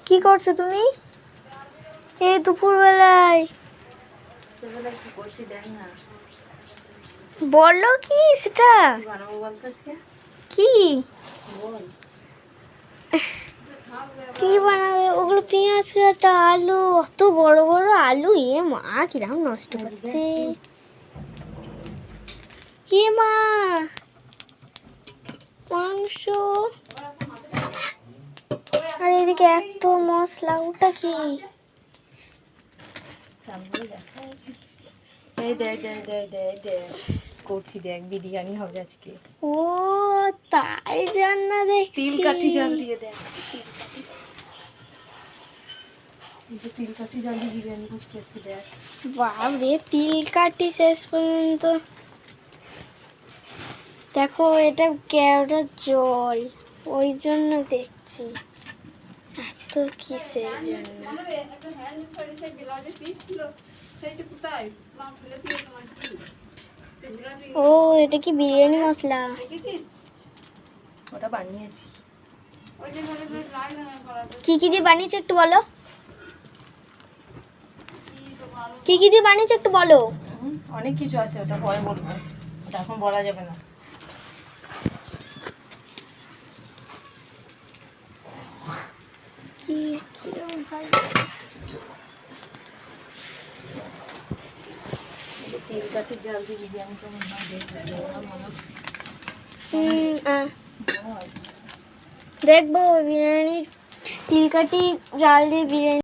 কি করছো তুমি এই দুপুরবেলায়? বলো কি সেটা কি কি বানাবে? ওগুলো পেঁয়াজ কাটা আলু, অত বড় বড় আলু, এ মা কিরকম নষ্ট করছে। এ মা মাংস, আর এদিকে এত মশলা, ওটা কি? করছি দেখ, বিরিয়ানি হবে আজকে। ও তাই জন্য দেখছি। তিল কাঠি জল দিয়ে দেখ, তিল কাঠি জল দিয়ে বিরিয়ানি করছি আজকে দেখ। বাবরে, তিল কাটি শেষ পর্যন্ত। দেখো এটা কেওড়ার জল, ওই জন্য দেখছি এত কিসের জন্য। ও এটা কি বিরিয়ানি মশলা? ওটা বানিয়েছি। কি কি দিয়ে বানিয়েছে একটু বলো, কি কি দিয়ে বানিয়েছে একটু বলো। অনেক কিছু আছে, ওটা পরে বলবো, ওটা এখন বলা যাবে না। কি কিরম ভাই, তিল কাঠির জল দিয়ে বিরিয়ানি কেমন দেখবো বিরিয়ানি, তিল কাটি জাল দিয়ে বিরিয়ানি।